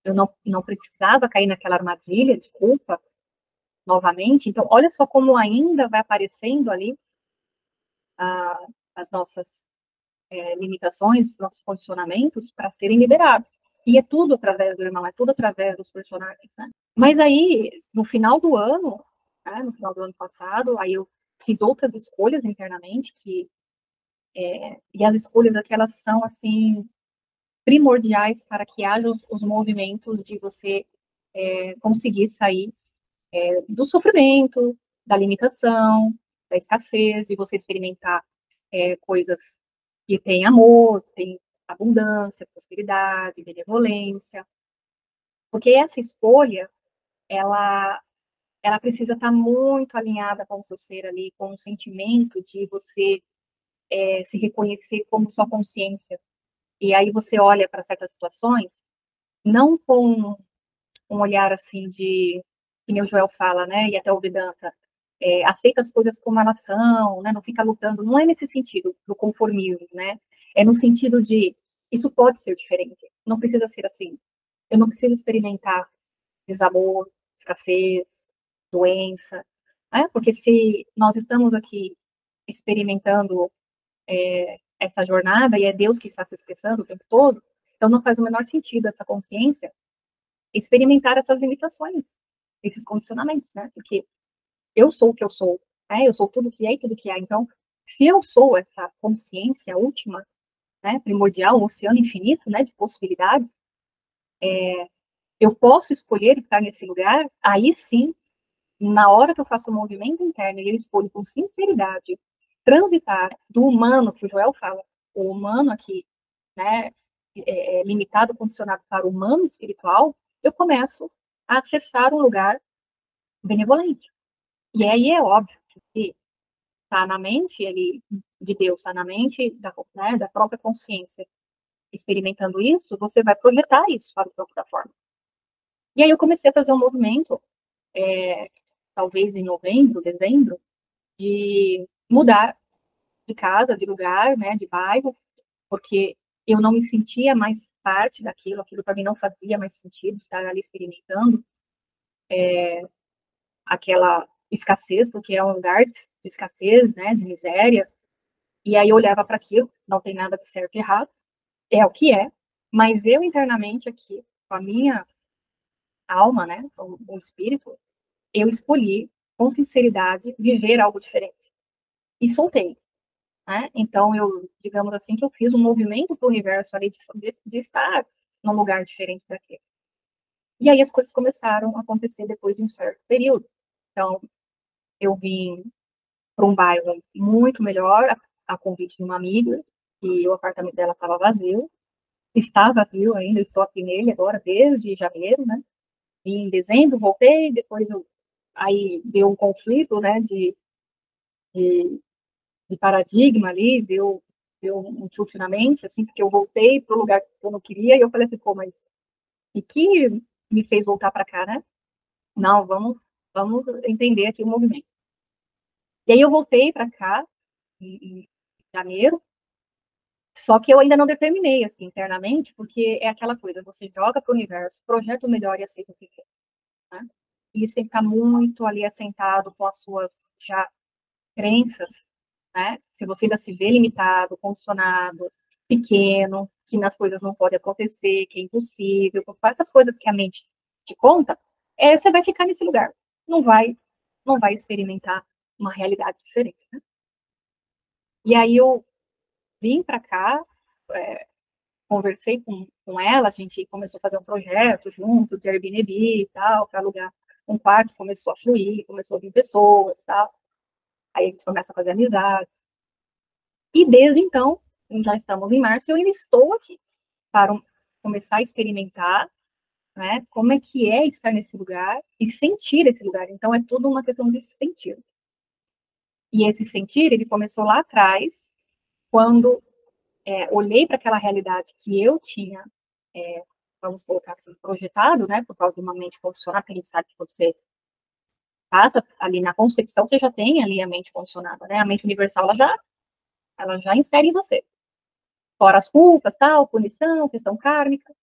Speaker 1: eu não precisava cair naquela armadilha de culpa novamente. Então, olha só como ainda vai aparecendo ali as nossas limitações, nossos condicionamentos para serem liberados. E é tudo através do irmão, é tudo através dos personagens, né? Mas aí, no final do ano, né, no final do ano passado, aí eu fiz outras escolhas internamente, e as escolhas aqui, elas são, assim, primordiais para que haja os movimentos de você conseguir sair do sofrimento, da limitação, da escassez, de você experimentar coisas que têm amor, que têm abundância, prosperidade, benevolência. Porque essa escolha, ela, ela precisa estar muito alinhada com o seu ser ali, com o sentimento de você se reconhecer como sua consciência. E aí você olha para certas situações, não com um olhar assim que nem o Joel fala, né, e até o Vedanta, aceita as coisas como elas são, né, não fica lutando, não é nesse sentido do conformismo, né, é no sentido de, isso pode ser diferente, não precisa ser assim, eu não preciso experimentar desamor, escassez, doença, né, porque se nós estamos aqui experimentando essa jornada, e é Deus que está se expressando o tempo todo, então não faz o menor sentido essa consciência experimentar essas limitações, esses condicionamentos, né? Porque eu sou o que eu sou, né? Eu sou tudo que é e tudo que há. Então, se eu sou essa consciência última, né, primordial, um oceano infinito, né, de possibilidades, eu posso escolher estar nesse lugar, aí sim, na hora que eu faço um movimento interno e eu escolho com sinceridade transitar do humano, que o Joel fala, o humano aqui, né, limitado, condicionado para o humano espiritual, eu começo a acessar um lugar benevolente. E aí é óbvio que está na mente de Deus, está na mente né, da própria consciência. Experimentando isso, você vai projetar isso para o campo da forma. E aí eu comecei a fazer um movimento, talvez em novembro, dezembro, de mudar de casa, de lugar, né, de bairro, porque eu não me sentia mais parte daquilo, aquilo para mim não fazia mais sentido estar ali experimentando aquela escassez, porque é um lugar de escassez, né, de miséria, e aí eu olhava para aquilo, não tem nada de certo e errado, é o que é, mas eu internamente aqui, com a minha alma, né, com o espírito, eu escolhi, com sinceridade, viver algo diferente. E soltei, né? Então, digamos assim, que eu fiz um movimento para o universo ali de estar num lugar diferente daquele. E aí as coisas começaram a acontecer depois de um certo período. Então, eu vim para um bairro muito melhor, a convite de uma amiga, e o apartamento dela estava vazio. Está vazio ainda, eu estou aqui nele agora desde janeiro, né? Vim em dezembro, voltei, depois aí deu um conflito, né, de, de paradigma ali, deu um chute na mente, assim, porque eu voltei para o lugar que eu não queria, e eu falei assim, pô, mas e que me fez voltar para cá, né? Não, vamos entender aqui o movimento. E aí eu voltei para cá, em janeiro, só que eu ainda não determinei, assim, internamente, porque é aquela coisa, você joga para o universo, projeta o melhor e aceita o que quer, né? E isso tem que estar muito ali assentado com as suas já crenças, né? Se você ainda se vê limitado, condicionado, pequeno, que nas coisas não pode acontecer, que é impossível, essas coisas que a mente te conta, você vai ficar nesse lugar. Não vai, não vai experimentar uma realidade diferente, né? E aí eu vim para cá, é, conversei com ela, a gente começou a fazer um projeto junto de Airbnb e tal, para alugar um quarto, começou a fluir, começou a vir pessoas, tal. Aí a gente começa a fazer amizades. E desde então, já estamos em março, eu ainda estou aqui para começar a experimentar, né, como é que é estar nesse lugar e sentir esse lugar. Então, é tudo uma questão de sentir. E esse sentir, ele começou lá atrás, quando olhei para aquela realidade que eu tinha, vamos colocar assim, projetado, né, por causa de uma mente condicionada, porque a gente sabe que quando você passa ali na concepção, você já tem ali a mente condicionada, né, a mente universal, ela já insere em você. Fora as culpas, tal, punição, questão kármica,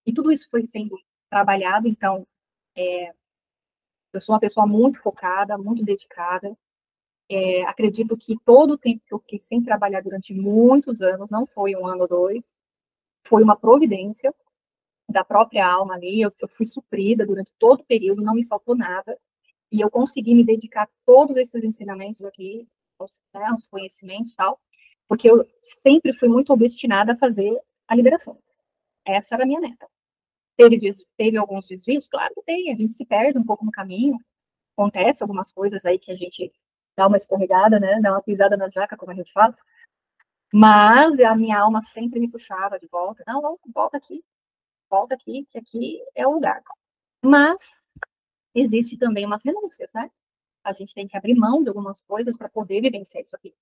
Speaker 1: e tudo isso foi sendo trabalhado, então, eu sou uma pessoa muito focada, muito dedicada, acredito que todo o tempo que eu fiquei sem trabalhar durante muitos anos, não foi um ano ou dois, foi uma providência da própria alma ali, eu fui suprida durante todo o período, não me faltou nada, e eu consegui me dedicar a todos esses ensinamentos aqui, né, os conhecimentos e tal, porque eu sempre fui muito obstinada a fazer a liberação. Essa era a minha meta. Teve alguns desvios? Claro que tem, a gente se perde um pouco no caminho, acontece algumas coisas aí que a gente dá uma escorregada, né, dá uma pisada na jaca, como a gente fala, mas a minha alma sempre me puxava de volta, não, não, volta aqui, que aqui é o lugar. Mas existe também umas renúncias, né? A gente tem que abrir mão de algumas coisas para poder vivenciar isso aqui.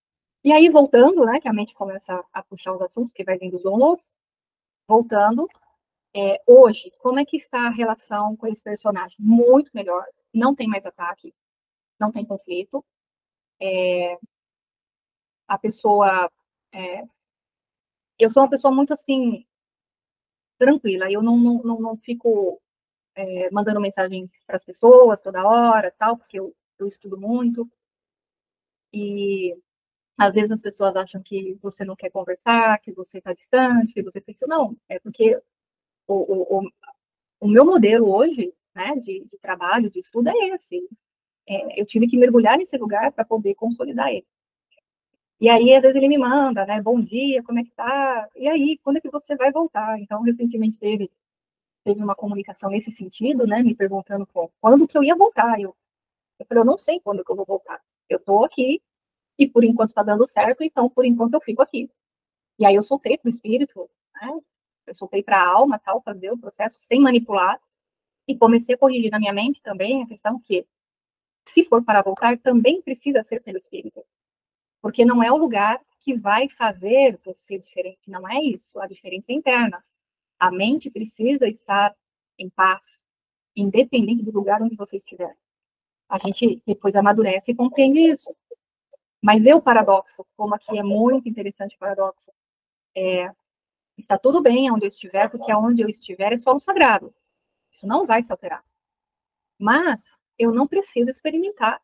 Speaker 1: E aí, voltando, né, que a mente começa a puxar os assuntos que vai vindo dos downloads, voltando, hoje, como é que está a relação com esse personagem? Muito melhor, não tem mais ataque, não tem conflito, a pessoa, é, eu sou uma pessoa muito, assim, tranquila, eu não fico mandando mensagem para as pessoas toda hora, tal, porque eu estudo muito, e às vezes as pessoas acham que você não quer conversar, que você está distante, que você esqueceu. Não, é porque o meu modelo hoje, né, de trabalho, de estudo é esse. Eu tive que mergulhar nesse lugar para poder consolidar ele. E aí, às vezes, ele me manda, né, bom dia, como é que tá? E aí, quando é que você vai voltar? Então, recentemente teve uma comunicação nesse sentido, né, me perguntando quando que eu ia voltar. Eu falei, eu não sei quando que eu vou voltar. Eu estou aqui e por enquanto está dando certo, então por enquanto eu fico aqui. E aí eu soltei para o espírito, né? Eu soltei para a alma, tal, fazer o processo sem manipular e comecei a corrigir na minha mente também a questão que, se for para voltar, também precisa ser pelo espírito, porque não é o lugar que vai fazer você diferente, não é isso. A diferença é interna. A mente precisa estar em paz, independente do lugar onde você estiver. A gente depois amadurece e compreende isso. Mas o paradoxo, como aqui é muito interessante o paradoxo, está tudo bem onde eu estiver, porque onde eu estiver é solo sagrado. Isso não vai se alterar. Mas eu não preciso experimentar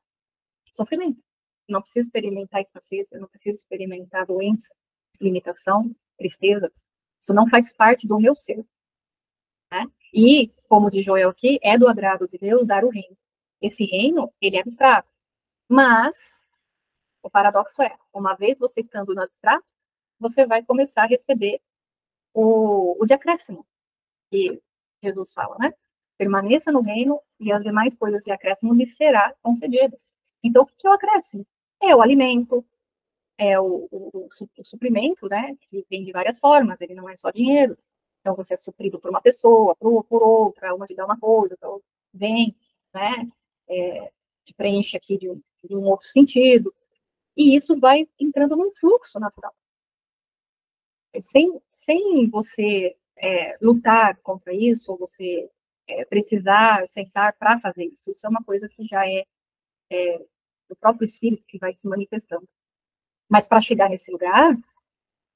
Speaker 1: sofrimento. Não preciso experimentar escassez, eu não preciso experimentar doença, limitação, tristeza. Isso não faz parte do meu ser. Né? E, como diz Joel aqui, é do agrado de Deus dar o reino. Esse reino, ele é abstrato. Mas o paradoxo é, uma vez você estando no abstrato, você vai começar a receber o de acréscimo, que Jesus fala, né? Permaneça no reino e as demais coisas de acréscimo lhe será concedido. Então, o que é o acréscimo? É o alimento, é o suprimento, né? Que vem de várias formas, ele não é só dinheiro. Então, você é suprido por uma pessoa, por outra, uma te dá uma coisa, outra. vem, né, te preenche aqui de um outro sentido, e isso vai entrando num fluxo natural. Sem você lutar contra isso, ou você precisar sentar para fazer isso. Isso é uma coisa que já é do próprio espírito que vai se manifestando. Mas para chegar nesse lugar,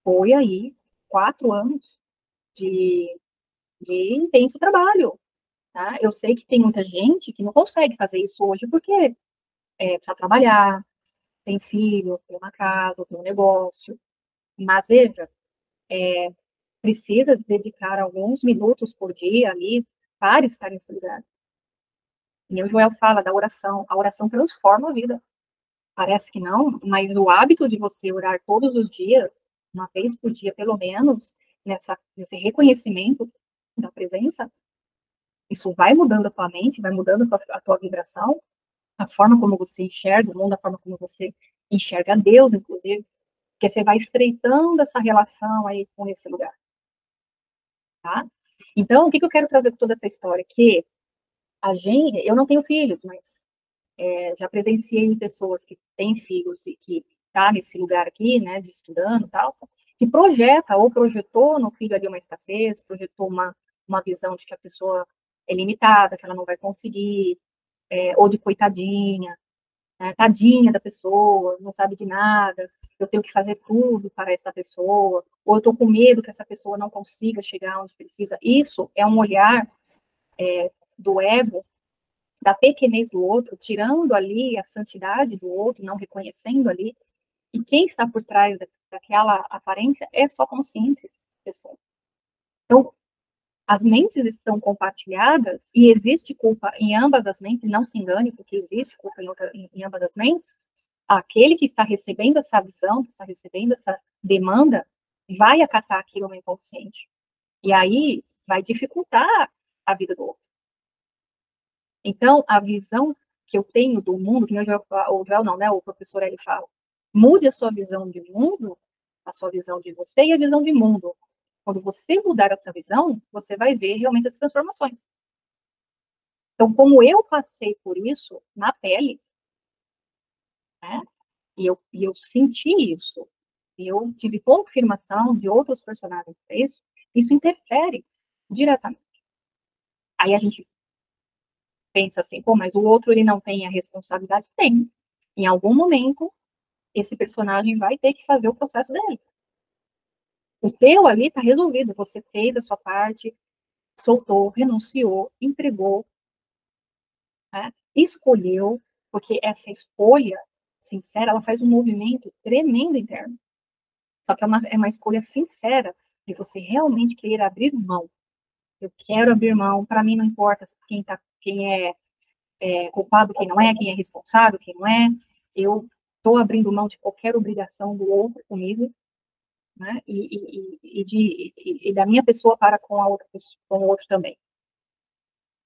Speaker 1: foi aí 4 anos de, de intenso trabalho. Tá? Eu sei que tem muita gente que não consegue fazer isso hoje porque precisa trabalhar, tem filho, tem uma casa, tem um negócio. Mas veja, precisa dedicar alguns minutos por dia ali para estar nesse lugar. E o Joel fala da oração. A oração transforma a vida. Parece que não, mas o hábito de você orar todos os dias, uma vez por dia pelo menos, nesse reconhecimento da presença, isso vai mudando a tua mente, vai mudando a tua vibração, a forma como você enxerga o mundo, a forma como você enxerga Deus, inclusive, porque você vai estreitando essa relação aí com esse lugar. Tá? Então, o que eu quero trazer com toda essa história? Que eu não tenho filhos, mas já presenciei pessoas que têm filhos e que tá nesse lugar aqui, né, de estudando e tal, que projeta ou projetou no filho ali uma escassez, projetou uma visão de que a pessoa é limitada, que ela não vai conseguir, ou de coitadinha, né, tadinha da pessoa, não sabe de nada, eu tenho que fazer tudo para essa pessoa, ou eu estou com medo que essa pessoa não consiga chegar onde precisa. Isso é um olhar do ego, da pequenez do outro, tirando ali a santidade do outro, não reconhecendo ali, e quem está por trás daquela aparência é só consciência. Então, as mentes estão compartilhadas e existe culpa em ambas as mentes, não se engane, porque existe culpa em ambas as mentes. Aquele que está recebendo essa visão, que está recebendo essa demanda, vai acatar aquilo no inconsciente. E aí vai dificultar a vida do outro. Então, a visão que eu tenho do mundo, que o Joel não, né? O professor ele fala, mude a sua visão de mundo, a sua visão de você e a visão de mundo. Quando você mudar essa visão, você vai ver realmente as transformações. Então, como eu passei por isso na pele, né? E eu senti isso, e eu tive confirmação de outros personagens para isso interfere diretamente. Aí a gente pensa assim, pô, mas o outro ele não tem a responsabilidade? Tem. Em algum momento, esse personagem vai ter que fazer o processo dele. O teu ali está resolvido, você fez a sua parte, soltou, renunciou, entregou, né? Escolheu, porque essa escolha sincera, ela faz um movimento tremendo interno. Só que é uma escolha sincera de você realmente querer abrir mão. Eu quero abrir mão, para mim não importa quem é culpado, quem é responsável, quem não é. Eu estou abrindo mão de qualquer obrigação do outro comigo, né? E da minha pessoa para com a outra pessoa, com o outro também.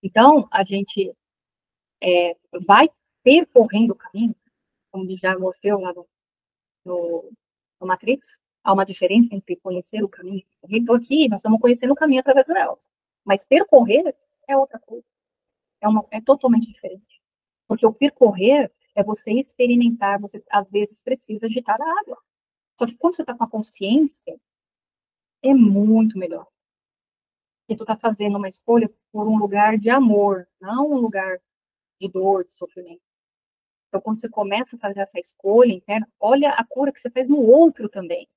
Speaker 1: Então, a gente vai percorrendo o caminho, como diz já Morfeu lá no Matrix, há uma diferença entre conhecer o caminho. Então, aqui, nós estamos conhecendo o caminho através do real. Mas percorrer é outra coisa. É totalmente diferente. Porque o percorrer é você experimentar, você às vezes precisa agitar a água. Só que quando você está com a consciência, é muito melhor. Porque tu está fazendo uma escolha por um lugar de amor, não um lugar de dor, de sofrimento. Então, quando você começa a fazer essa escolha interna, olha a cura que você fez no outro também.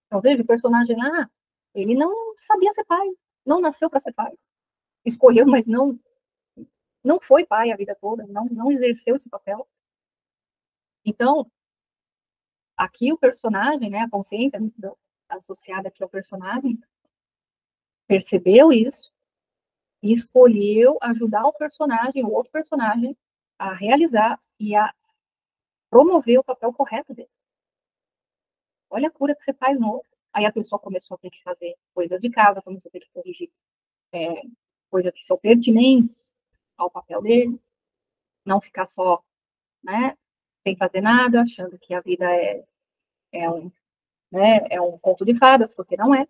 Speaker 1: Então, veja, o personagem lá, ele não sabia ser pai, não nasceu para ser pai. Escolheu, mas não foi pai a vida toda, não exerceu esse papel. Então, aqui o personagem, né, a consciência associada aqui ao personagem, percebeu isso e escolheu ajudar o outro personagem, a realizar e a promover o papel correto dele. Olha a cura que você faz no outro. Aí a pessoa começou a ter que fazer coisas de casa, começou a ter que corrigir coisas que são pertinentes ao papel dele, não ficar só, né, sem fazer nada, achando que a vida é um conto de fadas, porque não é.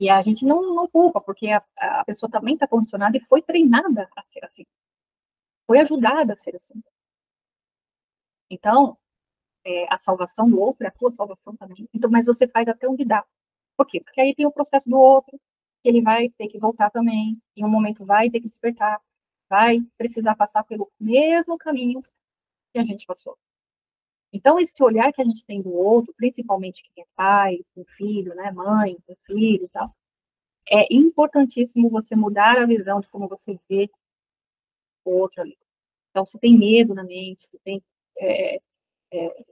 Speaker 1: E a gente não culpa, porque a pessoa também está condicionada e foi treinada a ser assim. Foi ajudada a ser assim. Então, a salvação do outro é a tua salvação também. Então, mas você faz até onde dá. Por quê? Porque aí tem o processo do outro, que ele vai ter que voltar também, em um momento vai ter que despertar, vai precisar passar pelo mesmo caminho que a gente passou. Então, esse olhar que a gente tem do outro, principalmente quem é pai, com filho, né, mãe, com filho e tal, é importantíssimo você mudar a visão de como você vê o outro ali. Então, se tem medo na mente, se tem é,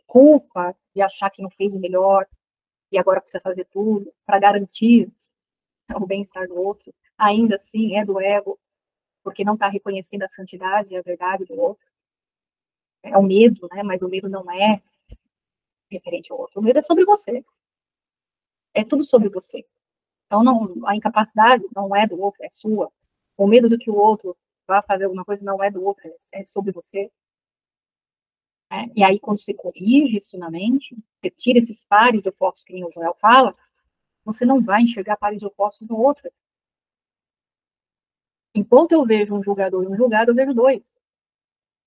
Speaker 1: culpa de achar que não fez o melhor e agora precisa fazer tudo para garantir o bem-estar do outro, ainda assim é do ego, porque não está reconhecendo a santidade e a verdade do outro. É o medo, né? Mas o medo não é referente ao outro. O medo é sobre você. É tudo sobre você. Então, não, a incapacidade não é do outro, é sua. O medo do que o outro vá fazer alguma coisa não é do outro, é sobre você. E aí, quando você corrige isso na mente, você tira esses pares de opostos que nem o Joel fala, você não vai enxergar pares de opostos no outro. Enquanto eu vejo um julgador e um julgado, eu vejo dois.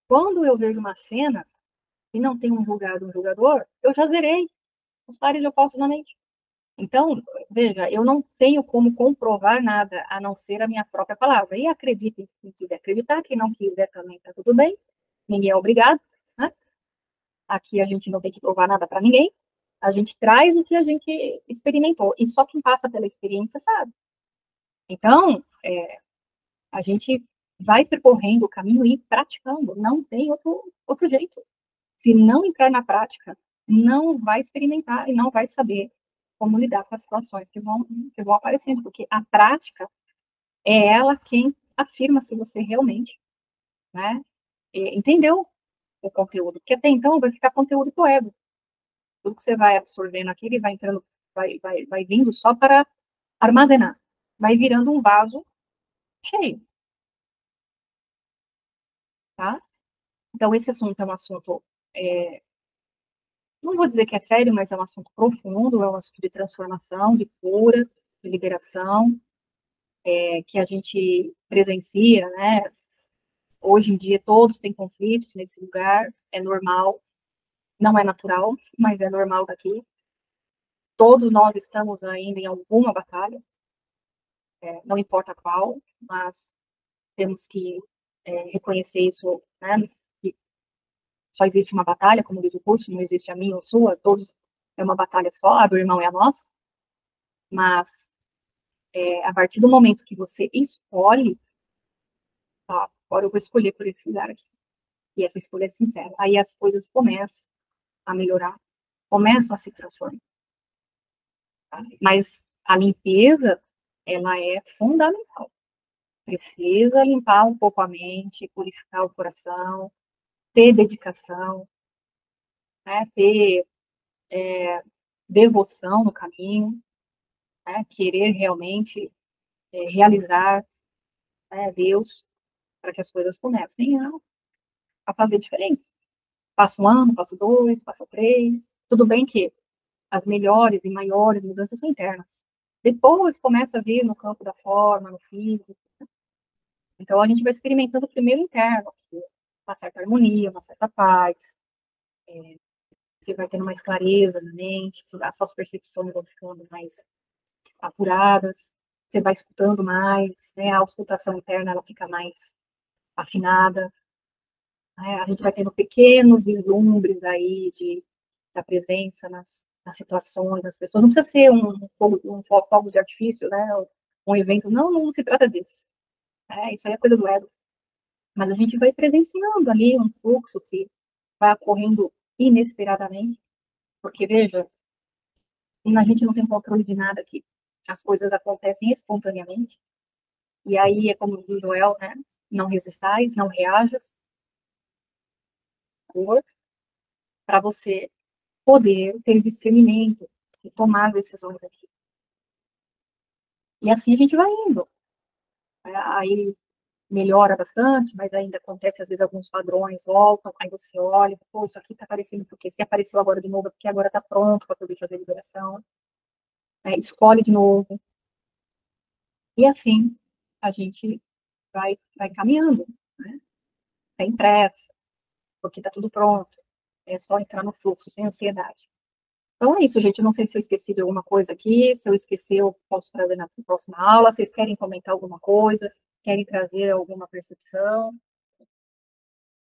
Speaker 1: Quando eu vejo uma cena e não tem um julgado e um julgador, eu já zerei os pares de opostos na mente. Então, veja, eu não tenho como comprovar nada a não ser a minha própria palavra. E acredite quem quiser acreditar, quem não quiser também está tudo bem. Ninguém é obrigado, né? Aqui a gente não tem que provar nada para ninguém. A gente traz o que a gente experimentou. E só quem passa pela experiência sabe. Então, a gente vai percorrendo o caminho e praticando. Não tem outro jeito. Se não entrar na prática, não vai experimentar e não vai saber como lidar com as situações que vão aparecendo, porque a prática é ela quem afirma se você realmente, né, entendeu o conteúdo, porque até então vai ficar conteúdo pro ego. Tudo que você vai absorvendo aqui, ele vai entrando, vai vindo só para armazenar, vai virando um vaso cheio, tá? Então, esse assunto é um assunto, não vou dizer que é sério, mas é um assunto profundo, é um assunto de transformação, de cura, de liberação, que a gente presencia, né? Hoje em dia todos têm conflitos nesse lugar, é normal, não é natural, mas é normal daqui. Todos nós estamos ainda em alguma batalha, não importa qual, mas temos que reconhecer isso, né? Que só existe uma batalha, como diz o curso, não existe a minha ou a sua, todos é uma batalha só, a do irmão é a nossa, mas a partir do momento que você escolhe, tá, agora eu vou escolher por esse lugar aqui, e essa escolha é sincera, aí as coisas começam a melhorar, começam a se transformar. Tá? Mas a limpeza, ela é fundamental. Precisa limpar um pouco a mente, purificar o coração, ter dedicação, né? Ter devoção no caminho, né? Querer realmente realizar, né, Deus, para que as coisas comecem a fazer diferença. Passa um ano, passa dois, passa três. Tudo bem que as melhores e maiores mudanças são internas. Depois começa a vir no campo da forma, no físico. Então a gente vai experimentando primeiro interno, uma certa harmonia, uma certa paz. Você vai tendo mais clareza na mente, as suas percepções vão ficando mais apuradas. Você vai escutando mais, né? A auscultação interna ela fica mais afinada. Né? A gente vai tendo pequenos vislumbres aí da presença nas situações, nas pessoas. Não precisa ser fogo de artifício, né? Um evento. Não se trata disso. Isso aí é coisa do ego. Mas a gente vai presenciando ali um fluxo que vai ocorrendo inesperadamente. Porque, veja, a gente não tem controle de nada aqui. As coisas acontecem espontaneamente. E aí é como diz Joel, né? Não resistais, não reajas, para você poder ter discernimento e tomar decisões aqui. E assim a gente vai indo. Aí melhora bastante, mas ainda acontece, às vezes, alguns padrões voltam, aí você olha, pô, isso aqui tá aparecendo porque se apareceu agora de novo, é porque agora tá pronto para poder fazer a liberação. Escolhe de novo, E assim a gente vai caminhando, né? Sem pressa, porque está tudo pronto. É só entrar no fluxo, sem ansiedade. Então é isso, gente. Eu não sei se eu esqueci de alguma coisa aqui. Se eu esqueci, eu posso trazer na próxima aula. Vocês querem comentar alguma coisa? Querem trazer alguma percepção?